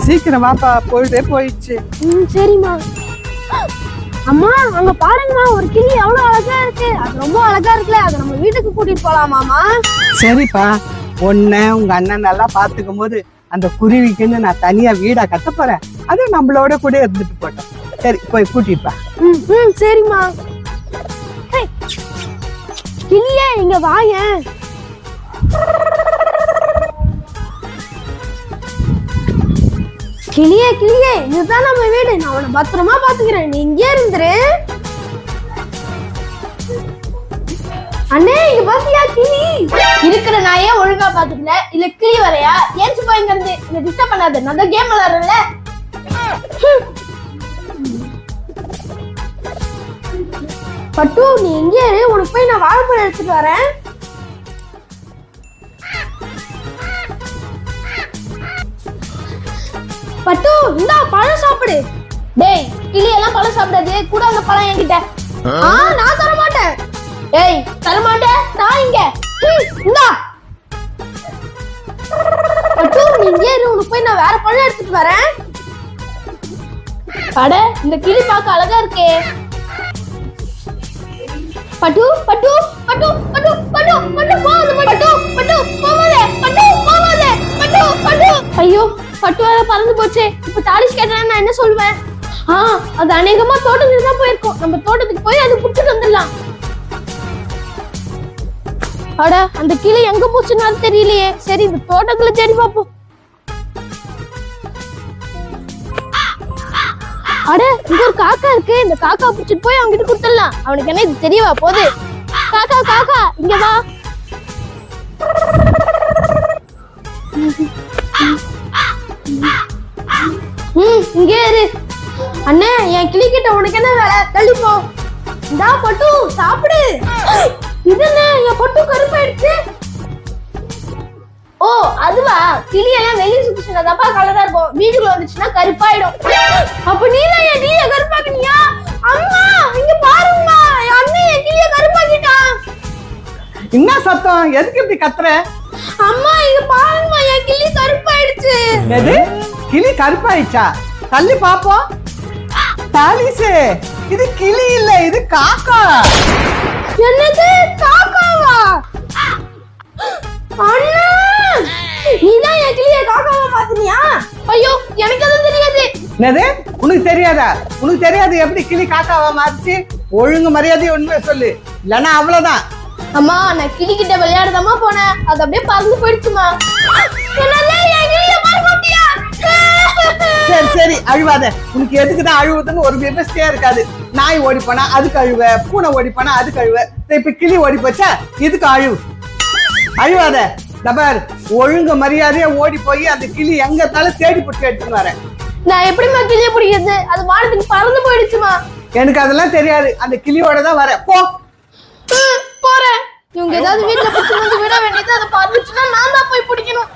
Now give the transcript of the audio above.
சீக்கிரம் வாப்பா, பொழுதே போயிடுச்சு. சரிம்மா. அம்மா அங்க பாருங்கம்மா, ஒரு கிளி எவ்வளவு அழகா இருக்கு. அது ரொம்ப அழகா இருக்குல்ல, அதை நம்ம வீட்டுக்கு கூட்டிட்டு போலாமாமா? சரிப்பா, உன்னை உங்க அண்ணன் நல்லா பாத்துக்கும் போது அந்த குருவிக்குன்னு நான் தனியா வீடா கட்ட போறேன். அது நம்மளோட கூட இருந்துட்டு போட்டோம். சரி, போய் கூட்டிப்பா. சரிம்மா. கிளியே இங்க வாங்க. கிளியே கிளியே, இதுதான் நம்ம வீடு. நான் உன்னை பத்திரமா பாத்துக்கிறேன், நீ இங்கே இருந்துரு. அண்ணே இங்க பாத்தியா கிளி இருக்கிற? நான் ஏன் ஒழுங்கா பாத்துக்கல? இல்ல கிளி வரையா? ஏன்ச்சு போய் இங்க இருந்து என்ன டிஸ்டர்ப் பண்ணாத. நான் தான் கேம் விளையாடுறேன்ல. பட்டு நீ எங்கே இரு, உனக்கு போய் நான் வாழைப்பழம் எடுத்துட்டு வரேன். பட்டு இந்தா பழம் சாப்பிடு. டேய் கிளி எல்லாம் பழம் சாப்பிடாது, கூட அந்த பழம் என்கிட்ட. நான் தர மாட்டேன். ஏய் தர மாட்டேன், நான் இங்க. இந்தா பட்டு நீ இங்கே இரு, உனக்கு போய் நான் வேற பழம் எடுத்துட்டு வரேன். அட இந்த கிளி பார்க்க அழகா இருக்கே. பட்டு பட்டு பட்டு பட்டு பட்டு பட்டு போகாத. பட்டு பட்டு போகாத. பட்டு போகாத. பட்டு பட்டு. ஐயோ பட்டு வேற பறந்து போச்சே. இப்ப தாலிஷ் கேட்டா நான் என்ன சொல்வேன்? அது அநேகமா தோட்டத்துக்கு தான் போயிருக்கோம். நம்ம தோட்டத்துக்கு போய் அது புடிச்சிட்டு வந்துடலாம். அட அந்த கிளி எங்க போச்சுன்னு தெரியலையே. சரி இந்த தோட்டத்துல தேடி பார்ப்போம். அட இங்க ஒரு காக்கா இருக்கு. இந்த காக்கா பிடிச்சிட்டு போய் அவங்கிட்ட கொடுத்துடலாம். அவனுக்கு என்ன இது தெரியவா போகுது? காக்கா காக்கா இங்க வா. இங்கே இரு. அண்ணே என் கிளி கிட்ட உனக்கு என்ன வேலை? தள்ளி போ. இந்தா பட்டு சாப்பிடு. இது என்ன என் பட்டு கருப்பாயிடுச்சு? ஓ அதுவா, கிளி எல்லாம் வெளியே சுத்திச்சுனா தப்பா கலரா இருக்கும், வீட்டுக்குள்ள வந்துச்சுன்னா கருப்பாயிடும். அப்ப நீ தான் என் கிளிய கருப்பாக்குனியா? அம்மா இங்க பாருங்கம்மா, என் அண்ணன் என் கிளிய கருப்பாக்கிட்டான். என்ன சத்தம்? எதுக்கு இப்படி கத்துற? அம்மா இங்க பாருங்கம்மா, என் கிளி கருப்பாயிடுச்சு. எது? கிளி கருப்பாயிடுச்சா? தள்ளி பாப்போம். தாலிசே, இது கிளி இல்ல, இது காக்கா. என்னது காக்காவா? அண்ணா நீதான் என் கிளிய காக்காவா பாத்தினியா? ஐயோ எனக்கு அது தெரியாது. என்னது உனக்கு தெரியாதா? உனக்கு தெரியாது எப்படி கிளி காக்காவா மாறிச்சு? ஒழுங்கு மரியாதையை உண்மையை சொல்லு, இல்லன்னா அவ்வளவுதான். அம்மா நான் கிளி கிட்ட விளையாடுதாமா போனேன், அது அப்படியே பறந்து போயிடுச்சுமா. சரி சரி அழுவாத. உனக்கு எதுக்குதான் அழுவுதுன்னு ஒரு விவசாயம் இருக்காது. நாய் ஓடி போனா அதுக்கு அழுவ, பூனை ஓடி போனா அதுக்கு அழுவ, இப்ப கிளி ஓடி போச்சா இதுக்கு அழுவு. அழுவாத. தபார், ஒழுங்கு மரியாதையா ஓடி போய் அந்த கிளி எங்க இருந்தாலும் தேடி பிடிச்சி எடுத்துன்னு வரேன். நான் எப்படிமா கிளிய பிடிக்கிறது? அது வானத்துக்கு பறந்து போயிடுச்சுமா. எனக்கு அதெல்லாம் தெரியாது, அந்த கிளியோட தான் வரேன். போ. போறேன். இவங்க ஏதாவது வீட்டுல பிடிச்சு வந்து விட வேண்டியது, அதை பார்த்துச்சுன்னா நான் தான் போய் பிடிக்கணும்.